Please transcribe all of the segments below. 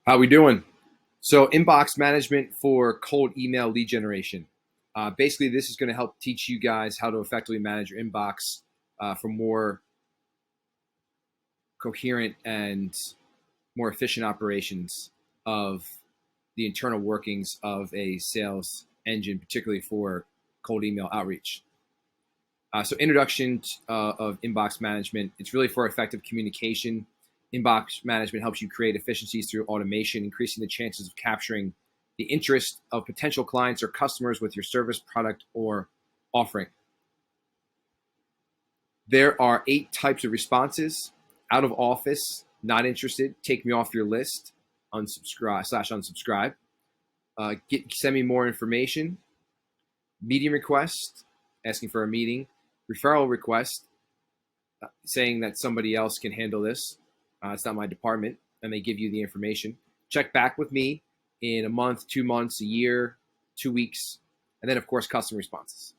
How we doing? So inbox management for cold email lead generation. Basically, this is going to help teach you guys how to effectively manage your inbox for more coherent and more efficient operations of the internal workings of a sales engine, particularly for cold email outreach. So introduction of inbox management. It's really for effective communication. Inbox management helps you create efficiencies through automation, increasing the chances of capturing the interest of potential clients or customers with your service, product, or offering. There are 8 types of responses: out of office, not interested, take me off your list, unsubscribe, send me more information, meeting request, asking for a meeting, referral request, saying that somebody else can handle this. It's not my department, and they give you the information. Check back with me in a month, 2 months, a year, 2 weeks, and then, of course, custom responses.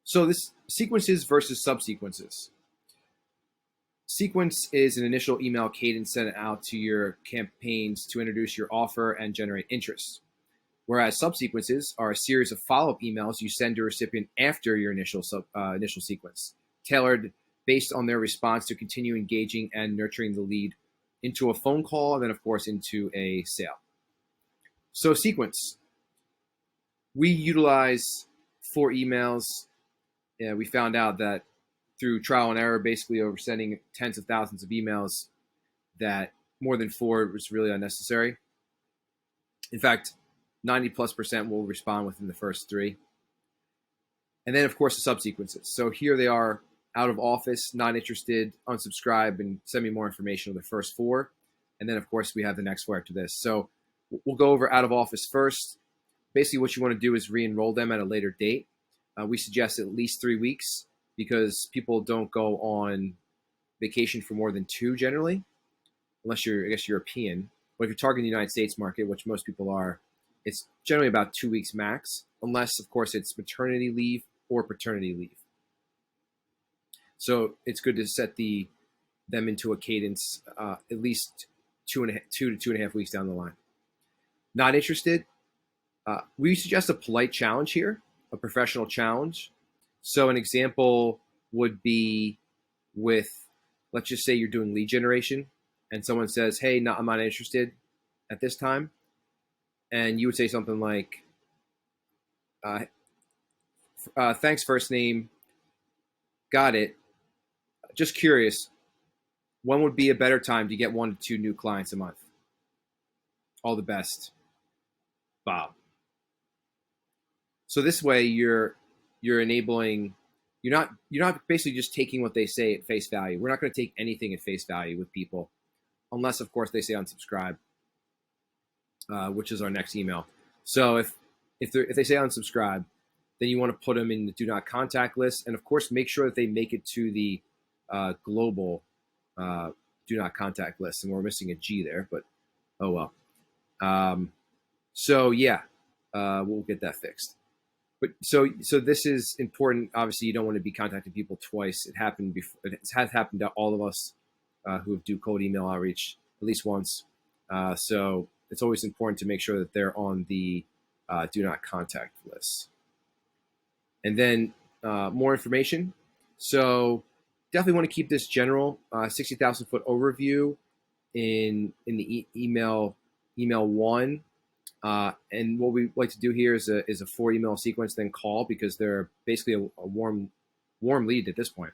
So this sequences versus subsequences. Sequence is an initial email cadence sent out to your campaigns to introduce your offer and generate interest, whereas subsequences are a series of follow-up emails you send to a recipient after your initial sequence, tailored based on their response to continue engaging and nurturing the lead into a phone call, and then, of course, into a sale. So sequence, we utilize 4 emails. We found out that through trial and error, basically over sending tens of thousands of emails, that more than 4 was really unnecessary. In fact, 90+% will respond within the first 3. And then, of course, the subsequences. So here they are: out of office, not interested, unsubscribe, and send me more information on the first 4. And then, of course, we have the next 4 after this. So we'll go over out of office first. Basically, what you want to do is re-enroll them at a later date. We suggest at least 3 weeks because people don't go on vacation for more than 2 generally, unless you're, I guess, European. But if you're targeting the United States market, which most people are, it's generally about 2 weeks max, unless, of course, it's maternity leave or paternity leave. So it's good to set them into a cadence at least 2 to 2.5 weeks down the line. Not interested? We suggest a polite challenge here, a professional challenge. So an example would be with, let's just say you're doing lead generation and someone says, hey, no, I'm not interested at this time. And you would say something like, thanks, first name, got it. Just curious, when would be a better time to get 1 to 2 new clients a month? All the best, Bob. So this way you're enabling, you're not basically just taking what they say at face value. We're not going to take anything at face value with people, unless, of course, they say unsubscribe, which is our next email. So if they say unsubscribe, then you want to put them in the do not contact list, and of course make sure that they make it to the global do not contact list. And we're missing a G there, but oh well. So yeah, we'll get that fixed. But so this is important. Obviously, you don't want to be contacting people twice. It happened before. It has happened to all of us who do cold email outreach at least once. So it's always important to make sure that they're on the do not contact list. And then more information. So definitely want to keep this general 60,000 foot overview in the email 1. And what we like to do here is a 4 email sequence, then call, because they're basically a warm lead at this point.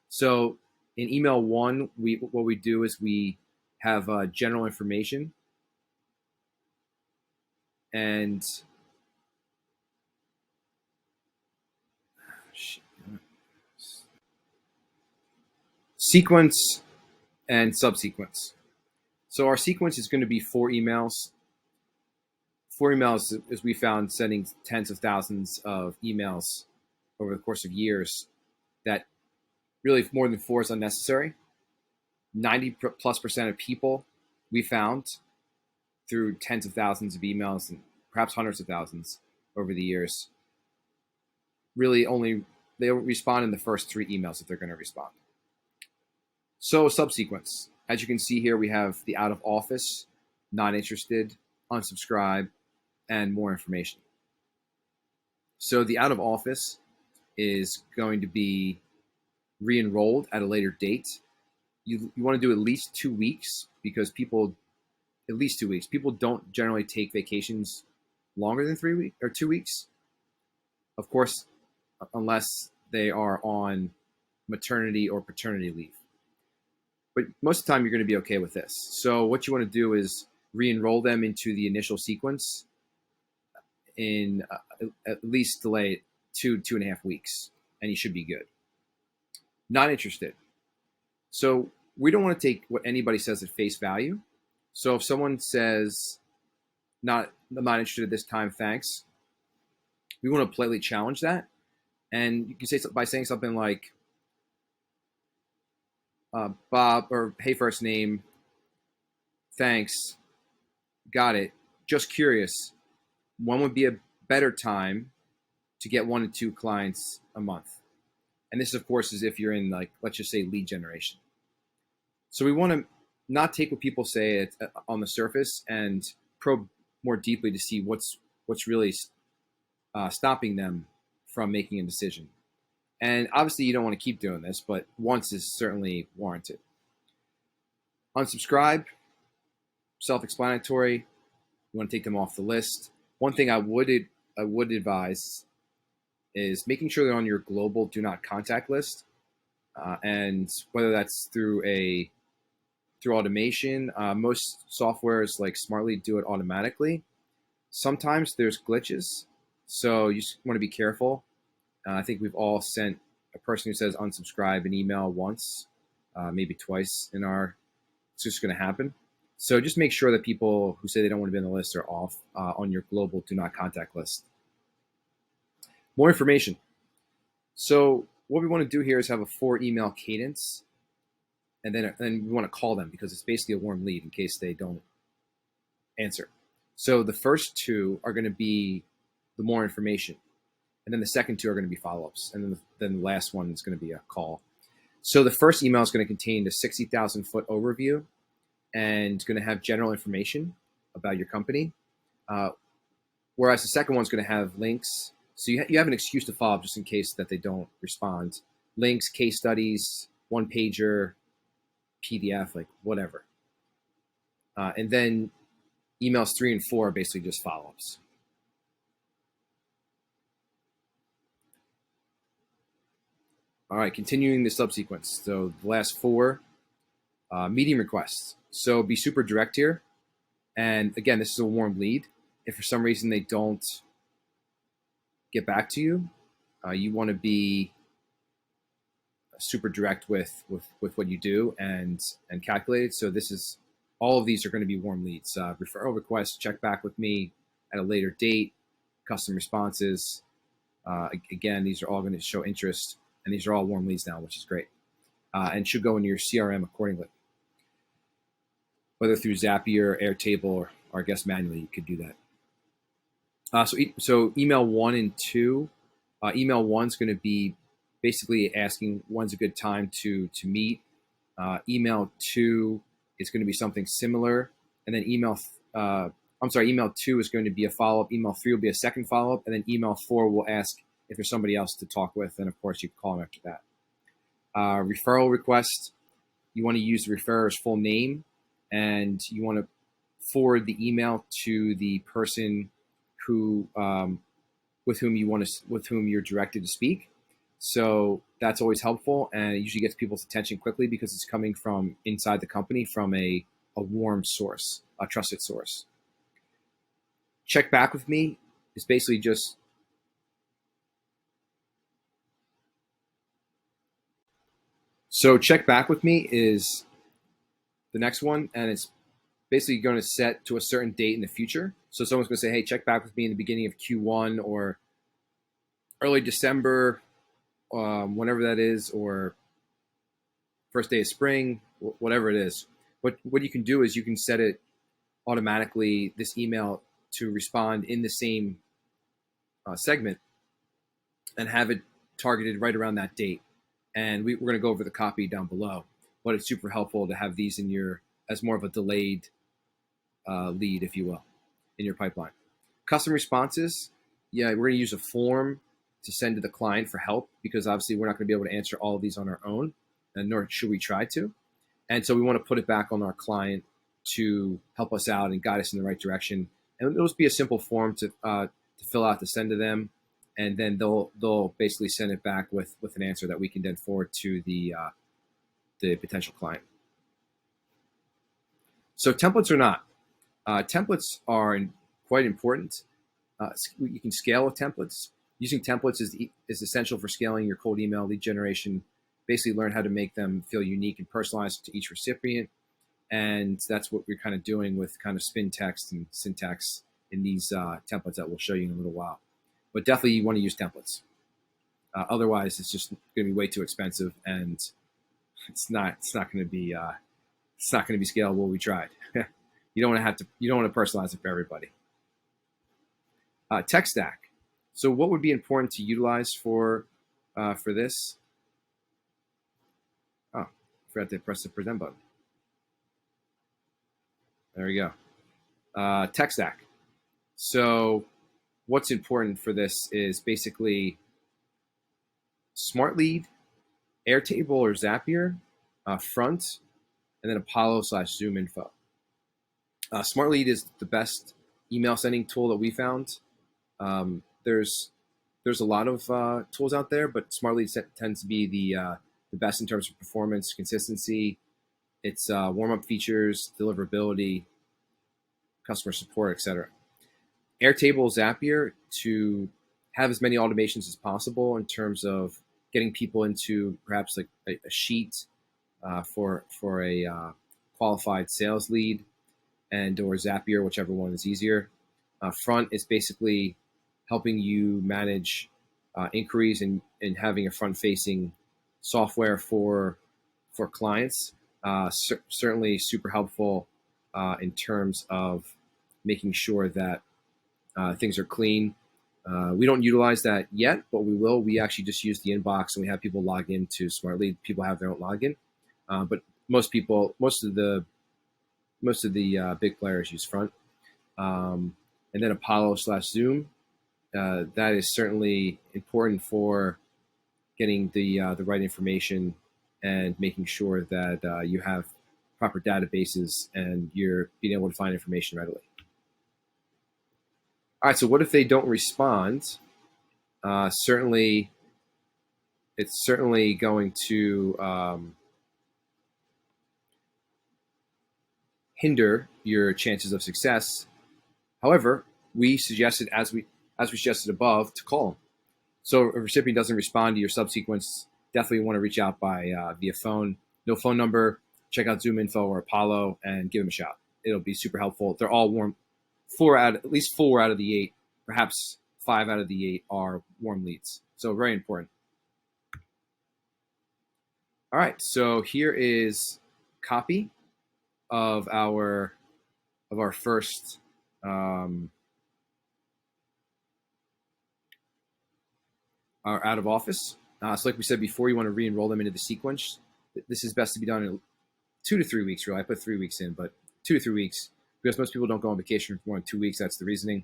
So in email 1, what we do is we have general information, and sequence and subsequence. So our sequence is going to be 4 emails. 4 emails, as we found, sending tens of thousands of emails over the course of years, that really more than 4 is unnecessary. 90+% of people we found through tens of thousands of emails and perhaps hundreds of thousands over the years really only they respond in the first 3 emails if they're going to respond. So subsequence, as you can see here, we have the out of office. not interested, unsubscribe, and more information. So the out of office is going to be re-enrolled at a later date. You want to do at least 2 weeks because at least 2 weeks. People don't generally take vacations longer than 3 weeks or 2 weeks. Of course, unless they are on maternity or paternity leave. But most of the time, you're going to be okay with this. So what you want to do is re-enroll them into the initial sequence in at least delay it 2.5 weeks, and you should be good. Not interested. So we don't want to take what anybody says at face value. So if someone says, I'm not interested at this time, thanks, we want to politely challenge that. And you can say by saying something like, Bob, or hey, first name, thanks, got it. Just curious, when would be a better time to get 1 to 2 clients a month? And this, of course, is if you're in, like, let's just say lead generation. So we want to not take what people say on the surface and probe more deeply to see what's really stopping them from making a decision. And obviously, you don't want to keep doing this, but once is certainly warranted. Unsubscribe, self-explanatory. You want to take them off the list. One thing I would advise is making sure they're on your global do not contact list, and whether that's through automation. Most softwares like Smartly do it automatically. Sometimes there's glitches, so you just want to be careful. I think we've all sent a person who says unsubscribe an email once, maybe twice it's just going to happen. So just make sure that people who say they don't want to be on the list are off on your global do not contact list. More information. So what we want to do here is have a 4-email cadence, and then we want to call them because it's basically a warm lead in case they don't answer. So the first 2 are going to be the more information, and then the second 2 are going to be follow-ups, and then the last one is going to be a call. So the first email is going to contain the 60,000-foot overview and going to have general information about your company, whereas the second one's going to have links. So you have an excuse to follow up just in case that they don't respond. Links, case studies, one-pager, PDF, like whatever. And then emails 3 and 4 are basically just follow-ups. All right, continuing the subsequence. So the last 4, meeting requests. So be super direct here. And again, this is a warm lead. If for some reason they don't get back to you, you want to be super direct with what you do and calculated. So all of these are going to be warm leads. Referral requests, check back with me at a later date, custom responses. Again, these are all going to show interest, and these are all warm leads now, which is great, and should go into your CRM accordingly. Whether through Zapier, Airtable, or I guess manually, you could do that. So email 1 and 2. Email 1 is going to be basically asking when's a good time to meet. Email 2 is going to be something similar, and then email 2 is going to be a follow-up. Email 3 will be a second follow-up, and then email 4 will ask if there's somebody else to talk with, and of course you can call them after that. Referral request, you want to use the referrer's full name, and you want to forward the email to the person who with whom you're directed to speak. So that's always helpful, and it usually gets people's attention quickly because it's coming from inside the company from a warm source, a trusted source. Check back with me is basically just check back with me is the next one, and it's basically going to set to a certain date in the future. So someone's going to say, hey, check back with me in the beginning of Q1 or early December, whenever that is, or first day of spring, whatever it is. What you can do is you can set it automatically, this email, to respond in the same segment and have it targeted right around that date. And we're going to go over the copy down below, but it's super helpful to have these in as more of a delayed lead, if you will, in your pipeline. Custom responses, yeah, we're going to use a form to send to the client for help because obviously we're not going to be able to answer all of these on our own, and nor should we try to. And so we want to put it back on our client to help us out and guide us in the right direction. And it'll just be a simple form to fill out to send to them, and then they'll basically send it back with an answer that we can then forward to the potential client. So templates or not, templates are quite important. You can scale with templates. Using templates is essential for scaling your cold email lead generation. Basically, learn how to make them feel unique and personalized to each recipient. And that's what we're kind of doing with kind of spin text and syntax in these templates that we'll show you in a little while. But definitely you want to use templates. Otherwise, it's just going to be way too expensive, and it's not going to be scalable. We tried. You don't want to personalize it for everybody. Tech stack. So what would be important to utilize for this? Oh, I forgot to press the present button. There we go. Tech stack. So what's important for this is basically SmartLead, Airtable or Zapier, Front, and then Apollo/ZoomInfo. SmartLead is the best email sending tool that we found. There's a lot of tools out there, but SmartLead tends to be the best in terms of performance, consistency, its warm-up features, deliverability, customer support, etc. Airtable, Zapier to have as many automations as possible in terms of getting people into perhaps like a sheet for a qualified sales lead, and or Zapier, whichever one is easier. Front is basically helping you manage inquiries and having a front-facing software for clients. Certainly super helpful in terms of making sure that things are clean. We don't utilize that yet, but we will. We actually just use the inbox and we have people log into SmartLead. People have their own login, but most of the big players use Front. And then Apollo/Zoom. That is certainly important for getting the right information and making sure that you have proper databases and you're being able to find information readily. All right, so what if they don't respond? Certainly, it's certainly going to hinder your chances of success. However, we suggested, as we suggested above, to call them. So if a recipient doesn't respond to your subsequence, definitely want to reach out by via phone. No phone number. Check out ZoomInfo or Apollo and give them a shout. It'll be super helpful. They're all warm. At least 4 out of the 8, perhaps 5 out of the 8 are warm leads. So very important. All right. So here is copy of our first are out of office. So like we said before, you want to re-enroll them into the sequence. This is best to be done in 2 to 3 weeks, really. I put 3 weeks in, but 2 to 3 weeks, because most people don't go on vacation for more than 2 weeks. That's the reasoning,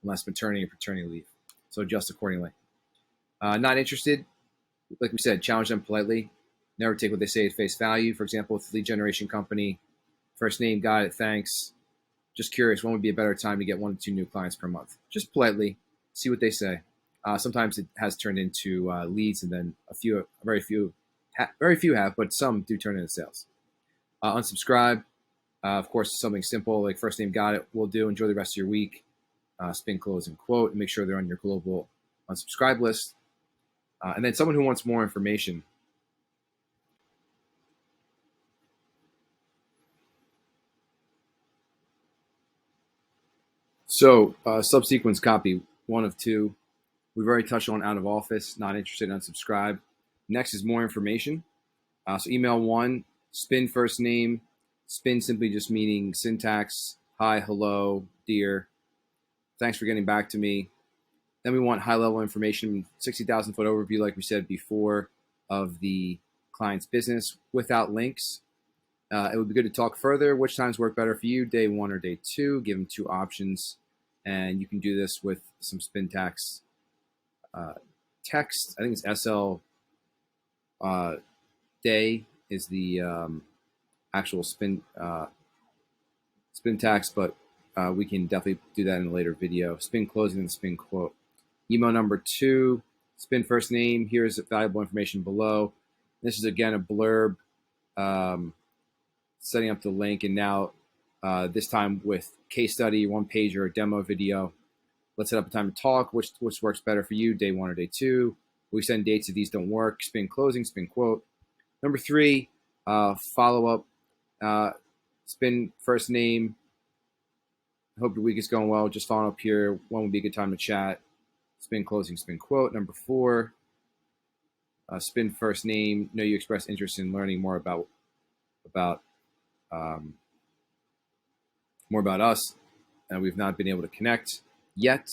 unless maternity or paternity leave. So adjust accordingly. Not interested, like we said, challenge them politely. Never take what they say at face value. For example, with the lead generation company, first name, got it, thanks. Just curious, when would be a better time to get 1 to 2 new clients per month? Just politely, see what they say. Sometimes it has turned into leads, and then very few have, but some do turn into sales. Unsubscribe, of course, something simple like first name, got it, will do. Enjoy the rest of your week. Spin, close, and quote, and make sure they're on your global unsubscribe list. And then someone who wants more information. So subsequence copy, 1 of 2. We've already touched on out of office, not interested, unsubscribe. Next is more information. So email 1, spin first name, spin simply just meaning syntax, hi, hello, dear, thanks for getting back to me. Then we want high level information, 60,000 foot overview, like we said before, of the client's business without links. It would be good to talk further. Which times work better for you, day 1 or day 2? Give them 2 options, and you can do this with some Spintax text. I think it's SL day is the actual Spintax, but we can definitely do that in a later video. Spin closing and spin quote. Email number 2, spin first name. Here's valuable information below. This is again a blurb, setting up the link, and now this time with case study, 1-pager, demo video. Let's set up a time to talk. Which works better for you, day 1 or day 2? We send dates if these don't work. Spin closing, spin quote. Number 3, follow up. Spin first name. Hope your week is going well. Just following up here. When would be a good time to chat? Spin closing, spin quote. Number 4, spin first name. Know you express interest in learning more about us, and we've not been able to connect yet.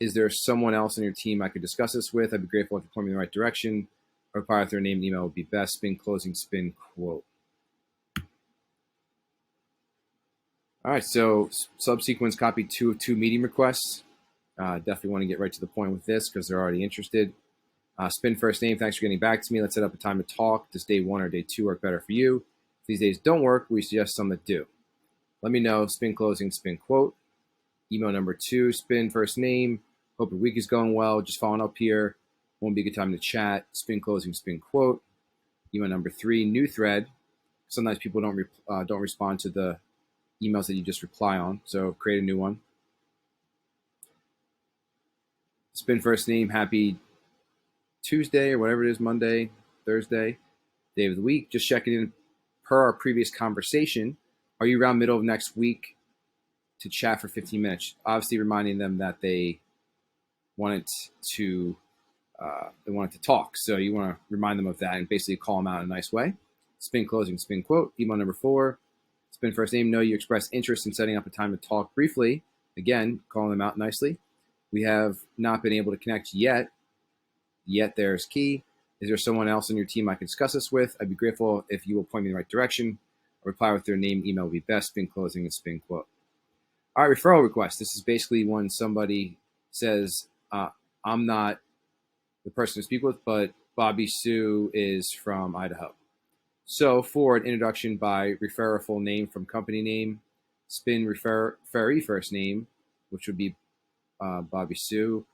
Is there someone else on your team I could discuss this with? I'd be grateful if you point me in the right direction. Or reply with their name and email would be best. Spin closing, spin quote. All right, so subsequence copy 2 of 2 meeting requests. Definitely want to get right to the point with this because they're already interested. Spin first name. Thanks for getting back to me. Let's set up a time to talk. Does day 1 or day 2 work better for you? If these days don't work, we suggest some that do. Let me know. Spin closing, spin quote. Email number 2, spin first name. Hope your week is going well. Just following up here. Won't be a good time to chat. Spin closing, spin quote. Email number 3, new thread. Sometimes people don't respond to the emails that you just reply on, so create a new one. Spin first name. Happy Tuesday or whatever it is, Monday, Thursday, day of the week. Just checking in per our previous conversation. Are you around middle of next week to chat for 15 minutes? Obviously reminding them that they wanted to talk. So you want to remind them of that and basically call them out in a nice way. Spin closing, spin quote. Email number 4, spin first name. Know you express interest in setting up a time to talk briefly. Again, calling them out nicely. We have not been able to connect yet. Yet there's key. Is there someone else on your team I can discuss this with? I'd be grateful if you will point me in the right direction. A reply with their name, email would be best. Spin closing and spin quote. All right, referral request. This is basically when somebody says, I'm not the person to speak with, but Bobby Sue is from Idaho. So for an introduction by refer a full name from company name, spin referee first name, which would be Bobby Sue,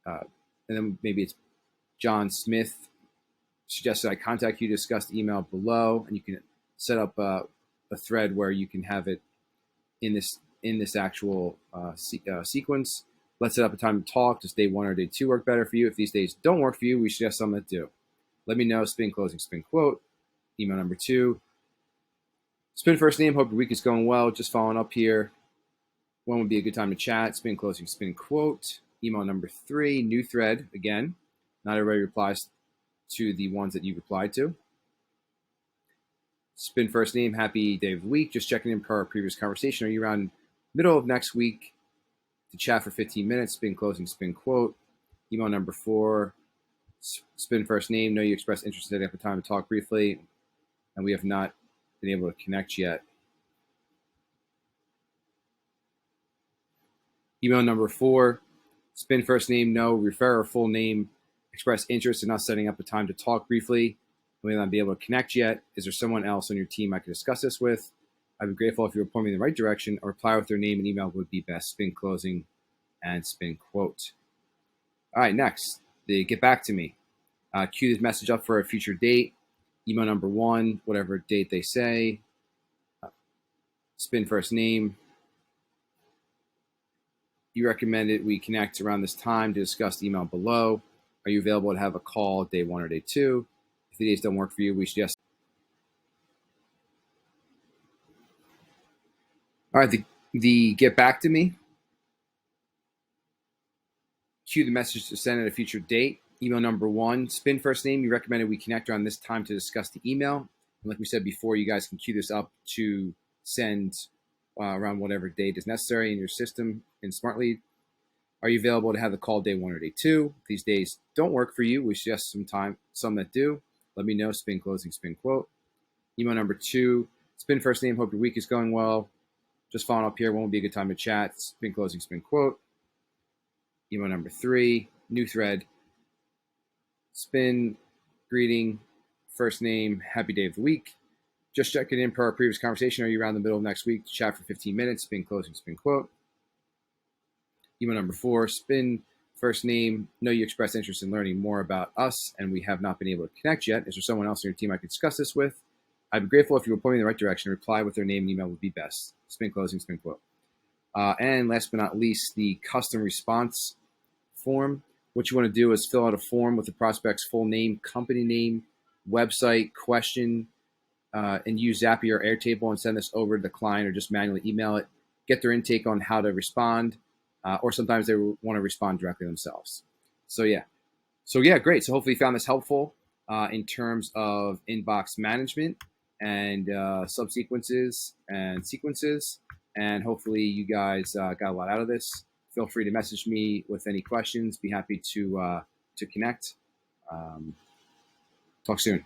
and then maybe it's John Smith. Suggested I contact you to discuss the email below, and you can set up a thread where you can have it in this actual sequence. Let's set up a time to talk. Does day 1 or day 2 work better for you? If these days don't work for you, we suggest some that do. Let me know. Spin closing, spin quote. Email number 2, spin first name. Hope your week is going well. Just following up here. When would be a good time to chat? Spin closing, spin quote. Email number 3, new thread. Again, not everybody replies to the ones that you replied to. Spin first name. Happy day of the week. Just checking in per our previous conversation. Are you around middle of next week to chat for 15 minutes? Spin closing, spin quote. Email number 4, spin first name. Know you expressed interest in setting up a time to talk briefly, and we have not been able to connect yet. Email number 4, spin first name. No, refer a full name. Express interest in us setting up a time to talk briefly. We may not be able to connect yet. Is there someone else on your team I could discuss this with? I'd be grateful if you would point me in the right direction. A reply with their name and email would be best. Spin closing and spin quote. All right, next, they get back to me. Queue this message up for a future date. Email number 1, whatever date they say. Spin first name. You recommended we connect around this time to discuss the email below. Are you available to have a call day 1 or day 2? If the days don't work for you, we suggest. All right, the get back to me. Cue the message to send at a future date. Email number 1, spin first name. You recommended we connect around this time to discuss the email. And like we said before, you guys can queue this up to send around whatever date is necessary in your system in SmartLead. Are you available to have the call day 1 or day 2? If these days don't work for you, we suggest some that do. Let me know. Spin closing, spin quote. Email number 2, Spin first name, hope your week is going well. Just following up here, when will be a good time to chat? Spin closing, spin quote. Email number 3, new thread. Spin, greeting, first name, happy day of the week. Just checking in per our previous conversation. Are you around the middle of next week to chat for 15 minutes? Spin closing, spin quote. Email number 4, spin, first name, know you expressed interest in learning more about us and we have not been able to connect yet. Is there someone else in your team I could discuss this with? I'd be grateful if you would point me in the right direction. Reply with their name and email would be best. Spin closing, spin quote. And last but not least, the custom response form. What you want to do is fill out a form with the prospect's full name, company name, website, question, and use Zapier or Airtable and send this over to the client or just manually email it. Get their intake on how to respond, or sometimes they want to respond directly themselves. So yeah, great. So hopefully you found this helpful in terms of inbox management and subsequences and sequences. And hopefully you guys got a lot out of this. Feel free to message me with any questions. Be happy to connect. Talk soon.